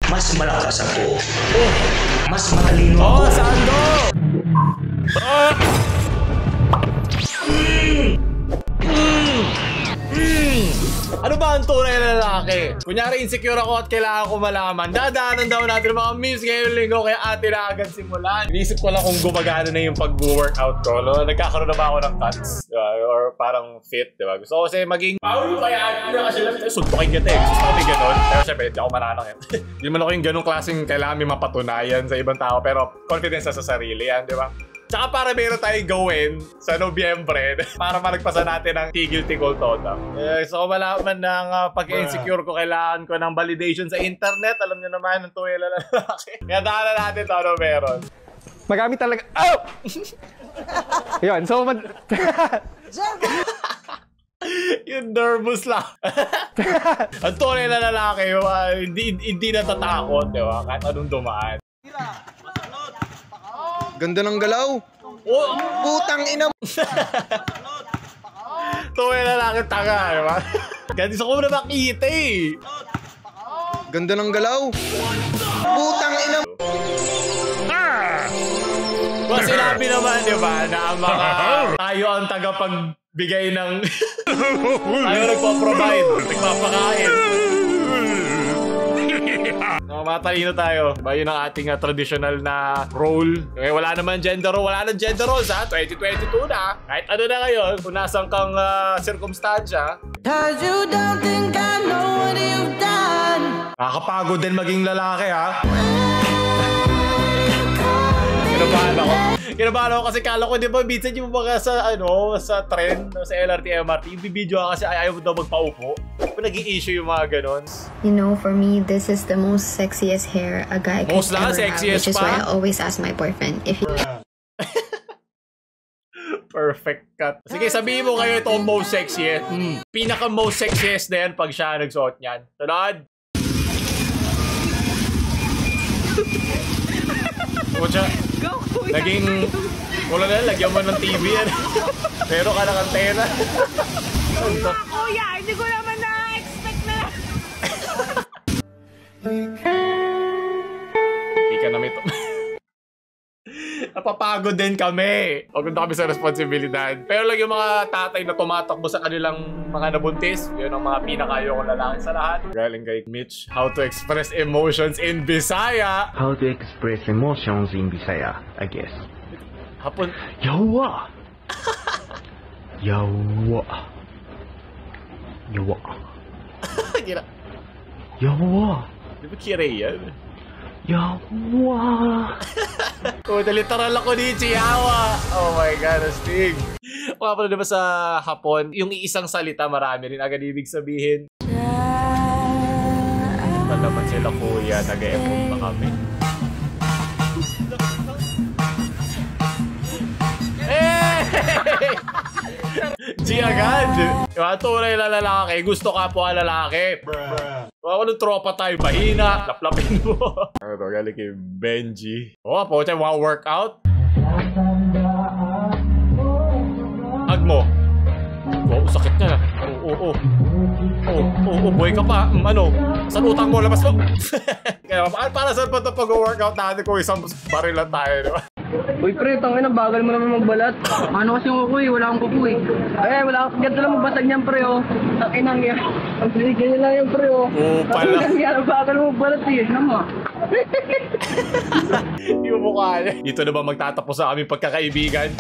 Mas malakas ako. Mas matalino ako. Oh, Sando! Ano ba ang tunay na lalaki? Kunyari insecure ako at kailangan ko malaman. Dadaanan daw natin mga memes ngayong linggo kaya atin na agad simulan. Inisip ko lang kung gumagana na yung pag-workout ko. No? Nagkakaroon na ba ako ng cuts? Diba? Or parang fit, diba? Gusto ko kasi maging Paulo kaya atin na kasi lang suntukin kita eh. Gusto ko may ganon. Pero syempre, hindi ako mananang yan. Hindi man ako yung ganong klaseng kailangan may mapatunayan sa ibang tao. Pero confidence sa sarili yan, diba? Tsaka para meron tayong gawin sa Nobyembre para malagpasan natin ang tigil-tigol totem. So malaman ng pag-insecure ko, kailangan ko ng validation sa internet. Alam nyo naman, ang tuwi na lalaki. Kaya daanan natin ito, ano meron. Magamit talaga. Oh! Yun, so yung nervous lang. Ang tunay na lalaki, hindi natatakot, di ba? Kahit anong dumaan. Ganda ng galaw. Oh! Putang ina. Tunay na lalaki, tanga, di ba? Ganito ko na makita eh. Ganda ng galaw. Putang ina. Well, sinabi naman, di ba, na ang mga tayo ang tagapagbigay ng tayo nagpo-provide, nagpapakain. Matalino tayo. Diba, yun ang ating traditional na role. Okay, wala naman gender role. Wala nang gender roles ha. 2022 na. Kahit ano na ngayon, kung nasan kang circumstansya. Nakakapagod din maging lalaki ha. Kinabahan ako kasi kala ko, di ba, minsan yung mga sa, sa trend, sa LRT, MRT, yung bibidyo kasi ayaw mo daw magpaupo. Nag-i-issue yung mga ganon. You know, for me, this is the most sexiest hair a guy could ever have, which is why I always ask my boyfriend if he... Perfect cut. Sige, sabihin mo kayo ito ang most sexiest. Pinaka-most sexiest na yan pag siya nagsuot niyan. Tunod! Pucha, naging wala na, lagyan mo ng TV yan. Pero ka ng antena. Kuya, hindi ko naman na-expect na. Hindi ka namin ito. Napapagod din kami. Pagod na kami sa responsibilidad. Pero lang yung mga tatay na tumatakbo sa kanilang mga nabuntis, yun ang mga pinakayo kong lalaki sa lahat. Galing kay Mitch, how to express emotions in Bisaya. How to express emotions in Bisaya, I guess. Hapon. Yawa! Yawa. Yawa. Gila. Yawa. Di ba kirey yan? Yawa. Oh, literal ako ni Chihuahua. Oh my God, astig. Kung pala diba sa Hapon, yung isang salita marami rin agad ibig sabihin. Malaman sila kuya, nag-e-effort pa kami. G agad. Yung tunay na lalaki, gusto ka po ang lalaki. Ako nung tropa tayo, mahina, laplapin mo. Ano to, galing kay Benji. Oh, po tayo, mga workout. Hug mo. Oh, sakit niya na. Oo, buhay ka pa. Ano? Saan utang mo? Labas mo. Kaya, para saan pa ito pag-workout natin kung isang baril lang tayo, di ba? Uy pre, tangin na, bagal mo naman magbalat. Ano kasi yung kuko wala akong kuko wala akong ganito lang magbasag niyan pre Tangin nang yan. Ang pinigyan niya lang yung pre Oo pala. Ang bagal mo magbalat Nama. Yung mukha niya. Dito na ba magtatapos sa aming pagkakaibigan?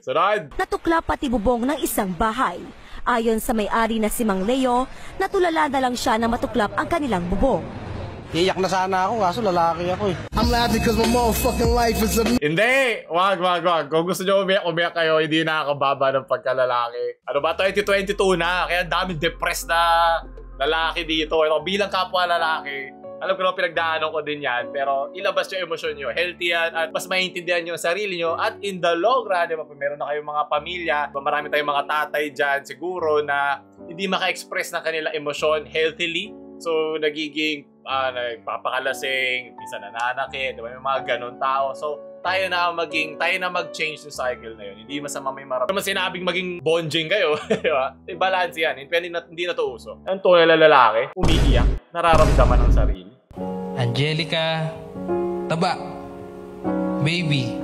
Sunod! Natukla pati bubong ng isang bahay. Ayon sa may-ari na si Mang Leo, natulala na lang siya na matuklap ang kanilang bubong. Iyak na sana ako, kaso lalaki ako I'm laughing because my motherfucking life is a... Hindi! Wag. Kung gusto nyo umiyak kayo, hindi nakakababa ng pagkalalaki. Ano ba, 2022 na, kaya daming depressed na lalaki dito. Ito, bilang kapwa lalaki, alam ko naman pinagdaanan ko din yan, pero ilabas yung emosyon nyo. Healthy yan, at mas maintindihan nyo ang sarili nyo. At in the long run, diba, meron na kayong mga pamilya, marami tayong mga tatay dyan, siguro na hindi maka-express ng kanilang emosyon healthily. So, nagiging nagpapakalasing, minsan nananakit, diba? May mga ganun tao. So, tayo na mag-change yung cycle na yun. Hindi masama may marami. Naman sinabing maging bonjing kayo, di ba? Balance yan. Hindi na to uso. Ang tunay na lalaki, umiiyak, nararamdaman ang sarili. Angelica, taba, baby,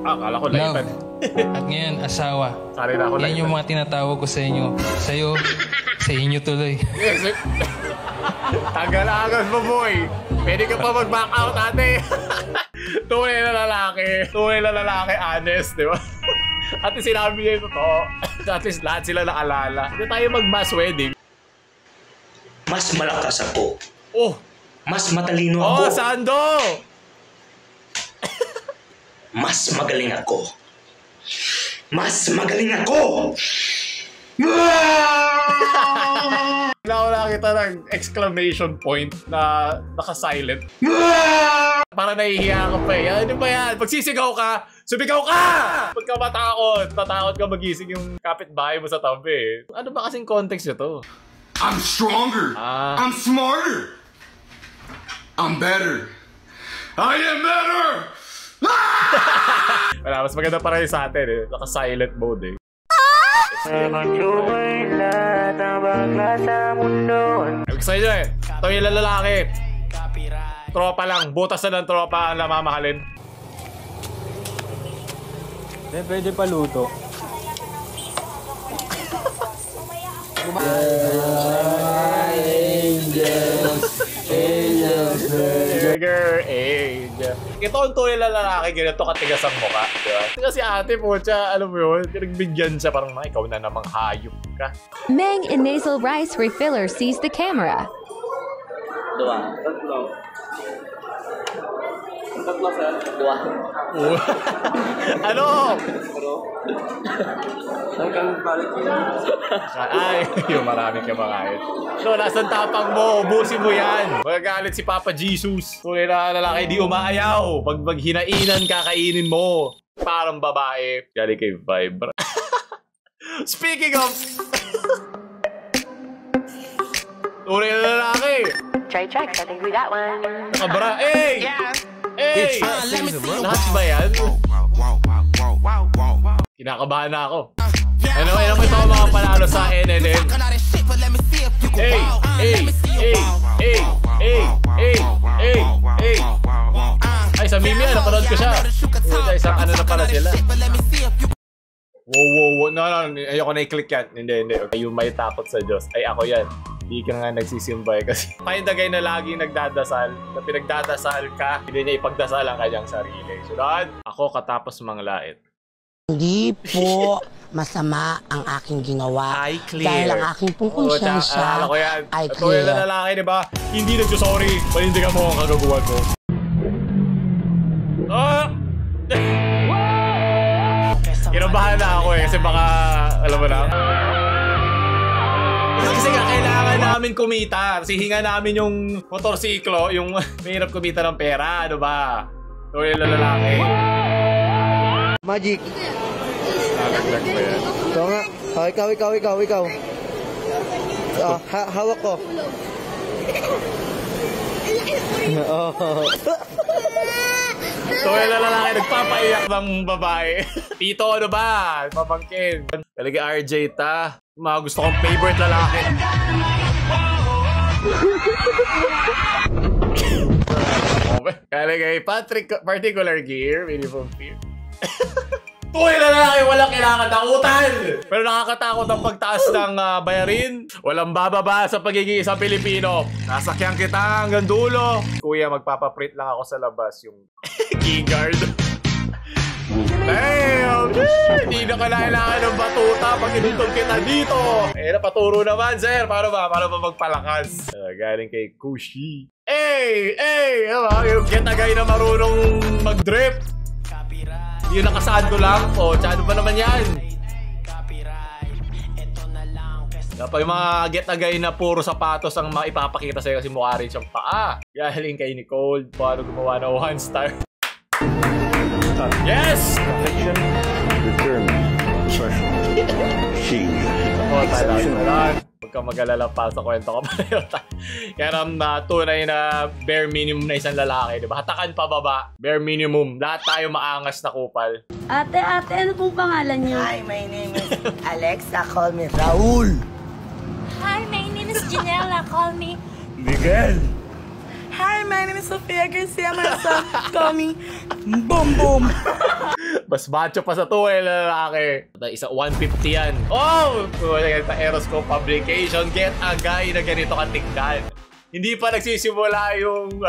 akala ko love, at ngayon asawa. Sorry na ako. Yan yung mga tinatawag ko sa inyo. Sa'yo, sa inyo tuloy. Yes, Tagal-agas mo, boy. Pwede ka pa mag-back out, ate. Tunay na lalaki, honest, di ba? At sinabi niya yung totoo. At least lahat sila naalala. Hindi tayo mag-mass wedding. Mas malakas ako. Oh! Mas matalino ako. Oh, Sando! Mas magaling ako. Mas magaling ako! Wala kita ng exclamation point na naka-silent. Para nahihiya ka pa eh. Ano ba yan? Pagsisigaw ka, sumigaw ka! Pagka matakot ka magising yung kapitbahay mo sa tabi. Ano ba kasing context nyo to? I'm stronger. I'm smarter. I'm better. I am better! Wala, mas maganda para sa atin eh. Naka-silent mode eh. Gusto nyo eh. Ito yung lalaki. Tropa lang. Butas na ng tropa ang namamahalin. Pwede pa luto. Ito ang tunay na lalaki, ganito katigas ang mukha, diba? Kasi ate po siya, alam mo yun, pinagbigyan siya parang ikaw na namang hayop ka. Meng in nasal rice refiller sees the camera. Tatlo, sir. Dua. Ano? Ay, yung marami ka makain. So, nasan tapang mo? Ubusin mo yan. Magagalit si Papa Jesus. Kung na lalaki di umaayaw. Pag maghinainan, kakainin mo. Parang babae. Galing kay Vibe. Speaking of... Tunay na lalaki. Try checks. I think we got one. Nakabara. Hey! Hey! Lahat ba yan? Kinakabahan na ako. Anyway, naman ito ako makapanalo sa NNN. Hey! Hey! Hey! Hey! Hey! Hey! Hey! Hey! Ay, sa meme yan. Napanood ko siya. Isang ano na pala sila. Wow. No. Ayoko na i-click yan. Hindi. Okay, yung may takot sa Diyos. Ay, ako yan. Hindi ka nga nagsisimbay kasi find the guy na laging nagdadasal, na pinagdadasal ka, hindi niya ipagdasal ang kanyang sarili. Sunod, ako katapos manglait. Hindi po masama ang aking ginawa. Ay, clear. Dahil ang aking pong konsyensya ay clear. Ito yung lalaki, di ba? Hindi nagsusorry. Panindigan mo ang kagaguhan ko. Kinabahan na ako eh, kasi baka, alam mo na. Kasi nga, kailangan namin kumita. Kasi hinga namin yung motorsiklo, yung mahirap kumita ng pera, ano ba? Ito yung lalaki. Magic. Nalaglag ba yan? Ito nga. Ikaw. Hawak ko. So yung lalaki nagpapaiyak ng babae. Tito, ano ba? Papangkin. Talaga RJ ta. Mga gusto kong favorite lalaki. Kalagay particular gear, minimum fear. Tuloy na lalaki, walang kailangan takutan. Pero nakakatakot ang pagtaas ng bayarin. Walang bababa sa pagiging isang Pilipino. Nasakyan kita hanggang dulo. Kuya, magpapaprint lang ako sa labas yung keyguard. Damn! Hindi na kailangan ng batuta pag inuntog kita dito. Eh, napaturo naman, sir. Paano ba magpalakas? Galing kay Kushi. Hey! Yung get a guy na marunong mag-drip. Yung nakasando lang. O, tsado ba naman yan? Dapat yung mga get a guy na puro sapatos ang maipapakita sa'yo kasi mukha rin siyang paa. Galing kay Nicole. Paano gumawa na 1 star? Yes! Determined. Special. She. Ako, talagang. kang mag-alala pa sa kwento ko. Yan ang tunay na bare minimum na isang lalaki, diba? Hatakan pababa, bare minimum. Lahat tayo maangas na kupal. Ate, ano pong pangalan niyo? Hi, my name is Alexa. Call me Raul. Hi, my name is Janela. Call me Miguel. Hi, my name is Sofia Garcia. My son, call me Boom Boom. Mas macho pa sa tunay na lalaki. Isa 150 yan. Oh! Aeroscope publication. Get a guy na ganito katignan. Hindi pa nagsisimula yung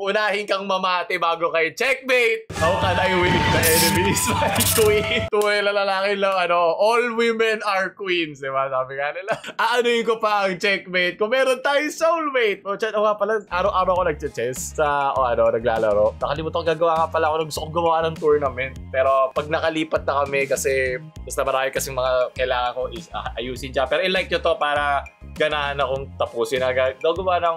unahin kang mamati bago kay checkmate. How can I win the enemies? My queen. Tunay na lalaki lang, all women are queens, diba? Sabi nga nila. Aanuin ko pa ang checkmate kung meron tayong soulmate. O nga pala, araw-araw ako nag-chess sa, naglalaro. Nakalimutan ko gagawa nga pala ako. Gusto kong gumawa ng tournament. Pero pag nakalipat na kami kasi basta marami kasing mga kailangan ko is ayusin dyan. Pero i-like nyo to para ganahan akong tapusin agad. Daw gumawa ng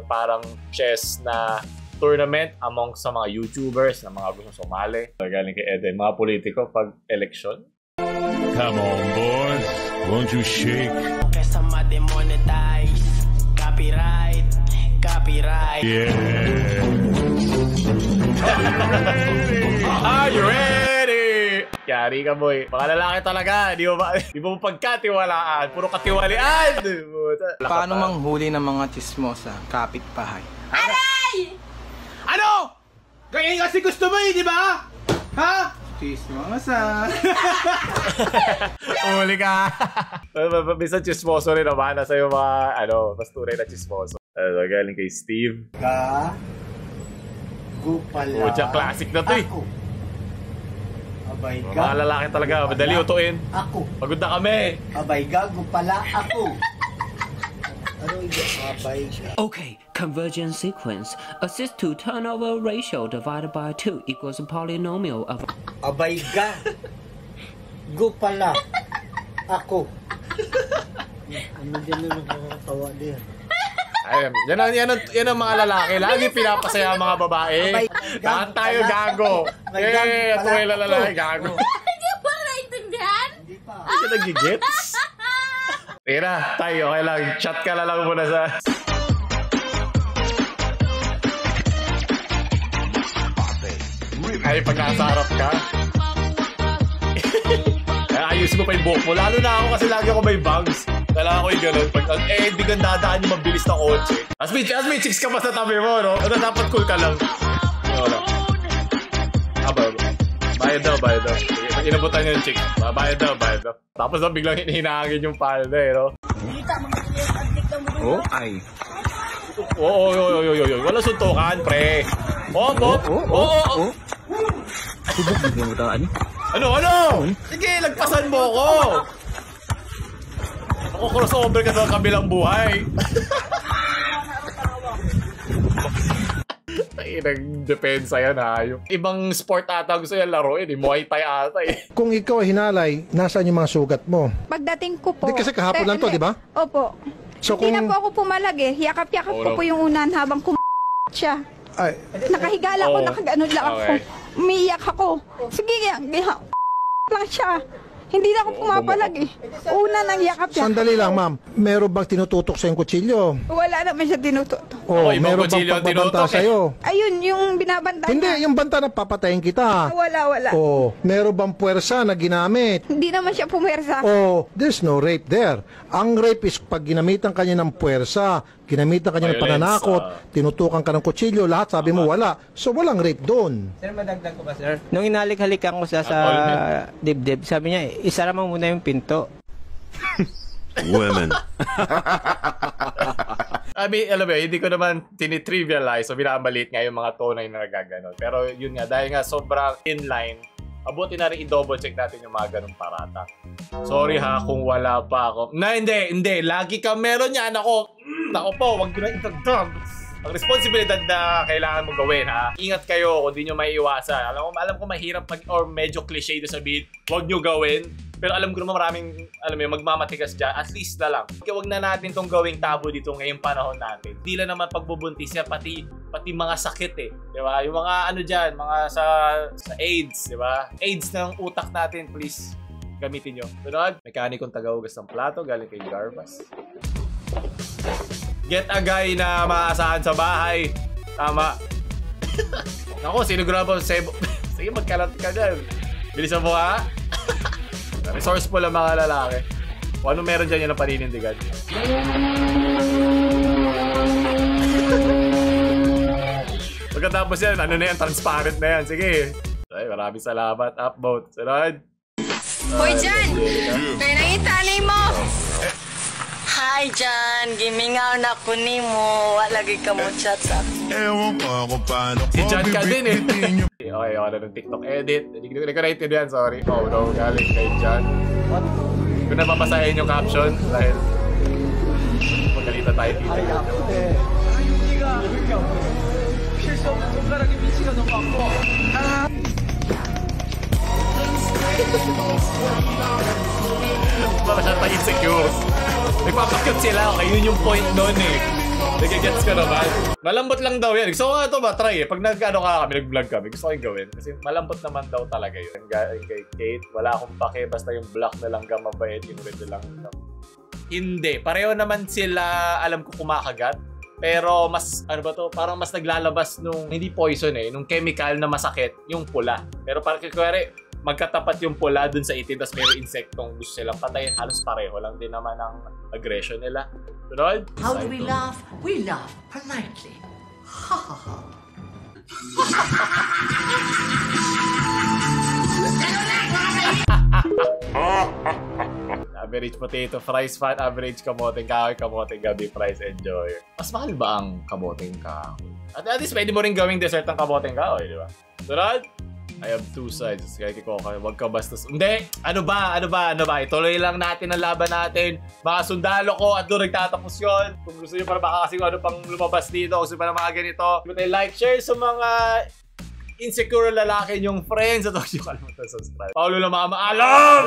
parang chess na tournament among sa mga YouTubers na mga gusto sumali. Galing kay Eden, mga politiko pag election. Come on, boys. Won't you shake? Kesa ma-demonetize. Copyright. Yeah. Are you ready? Yari ka, boy. Mga lalaki talaga. Di mo pagkatiwalaan. Puro katiwalian. Paano manghuli ng mga chismosa kapitbahay? Aray! Ano? Ganyan kasi gusto mo di ba? Ha? Chismosa. Huli ka. Minsan chismoso rin naman. Nasa yung mga, mas tunay na chismoso. Galing kay Steve. Gupala. Classic na to eh. Abay mga lalaki talaga, madali utuin. Ako. Pagod na kami. Abay gago pala ako. Okay, convergence sequence. Assist to turnover ratio divided by 2 equals a polynomial of... Abay ga. Gupala ako. Ano din na nakakatawa din? Yan ang mga lalaki. Lagi pinapasaya ang mga babae. Lahat tayo gago. Ito yung lalaki gago. Hindi pa naintindihan? Hindi ka nagigits? Tira, tayo. Okay lang. Chat ka na lang muna sa... Ay, pag nasa harap ka. Ayusin mo pa yung buhok mo. Lalo na ako kasi lagi ako may bangs. Kailangan ko yung gano'n. Hindi kang dadaan yung mabilis na kotse. As may chicks ka pa sa tabi mo, no? Dapat cool ka lang. Bayad daw. Inabutan niya yung chick. Bayad daw. Tapos biglang hinahangin yung palda, no? Oh, ay. Wala suntukan, pre. Oh. Subok din mo ito, Ano? Sige, lagpasan mo ko. Ako crossover ka sa kabilang buhay. Nag-depensa yan, ha? Yung ibang sport ata gusto yan laruin. Muay Thai ata eh. Kung ikaw ay hinalay, nasaan yung mga sugat mo? Pagdating ko po. Di kasi kahapon lang to, di ba? Opo. So, hindi na po ako pumalag eh. Yakap-yakap ko po yung unan habang siya. Ay. Nakahiga lang ako, nakaganon lang ako. Umiiyak ako. Sige, lang siya. Hindi na ako pumapalag eh. Una nang yakap yan. Sandali lang, ma'am. Meron bang tinututok sa yung kutsilyo? Wala naman siya tinututok. Meron bang pagbabanta sa'yo? Ayun, yung binabanta Hindi, yung banta na papatayin kita. Wala. Meron bang puwersa na ginamit? Hindi naman siya pumersa. There's no rape there. Ang rape is pag ginamitan kanya ng puwersa, ginamitan kanya ng pananakot, tinutukan ka ng kutsilyo, lahat sabi mo wala. So walang rape doon. Sir, madagdag ko ba, sir? Nung inalik-halikan ko sa dibdib, sabi niya, isara mo muna yung pinto. Women. Alam mo, hindi ko naman tinitrivialize o binabaliit nga yung mga tunay na nagaganon. Pero yun nga, dahil nga sobrang inline, abuti na rin i-double check natin yung mga ganong parata. Sorry ha kung wala pa ako. Hindi. Lagi ka meron yan ako. Nako po, wag ko na itagdag. Ang responsibilidad na kailangan mong gawin, ha? Ingat kayo kung di nyo may iwasan. Alam ko mahirap or medyo cliche na sabihin, wag nyo gawin. Pero alam ko naman maraming, magmamatigas dyan. At least na lang. Kaya wag na natin tong gawing tabo dito ngayong panahon natin. Hindi lang naman pagbubuntis yan, pati mga sakit eh. Diba? Yung mga dyan, mga sa AIDS, diba? AIDS ng utak natin, please. gamitin nyo. Sunod, mekanikong taga-ugas ng plato galing kay Garbas. Get a guy na maaasahan sa bahay. Tama. Ako, sinigurado sebo. Sige, magkalat ka dyan. Bilisan mo ha. Resourceful ang mga lalaki. Kung ano meron dyan yun ang paninindigan. Pagkatapos yan, ano na yan, transparent na yan. Sige. Ay, maraming salamat. Upvote. Sunod. Hoy, Jan! Kaya nangitanay mo! Hi, Jan! Gimingaw na ko ni mo. Lagi ka mo chat sa si Jan ka din eh. Okay, ako na ng TikTok edit. Hindi ko naintindihan, sorry. Oh no, galing kay Jan. Hindi ko na papasahin yung caption dahil magalitan tayo dito. Masyadong tayo insecure. Nagpapakit sila, okay, yun yung point nun eh. Nagigets ko naman. Malambot lang daw yan. Gusto ko nga ito try eh. Pag nag-ano ka kami, nag-vlog kami, gusto ko yung gawin. Kasi malambot naman daw talaga yun. Kay Kate, wala akong pake. Basta yung black na lang mabait, yung red na lang. Hindi. Pareho naman sila, alam ko, kumakagat. Pero mas, ano ba to? Parang mas naglalabas nung, hindi poison eh, nung chemical na masakit, yung pula. Pero parang kuwari, magkatapat yung pula dun sa itim, tapos mayroong insektong gusto silang patayin. Halos pareho lang din naman ang aggression nila. Sunod? How do we laugh? We laugh politely. Ha ha ha. Average potato fries fan, average kamoteng kahoy, kamoteng gabi fries, enjoy. Mas mahal ba ang kamoteng kahoy? At least pwede mo rin gawing dessert ang kamoteng kahoy, di ba? Sunod? I have two sides. Kaya kiko kayo, wag ka bastos. Hindi! Ano ba? Ituloy lang natin ang laban natin. Mga sundalo ko at doon nagtatapos yun. Kung gusto nyo para baka kasi ano pang lumabas dito, gusto nyo pa ng mga ganito. Kung tayo like, share sa mga insecure lalaki yung friends at huwag nyo kalimutan subscribe. Paulo na mga maalam!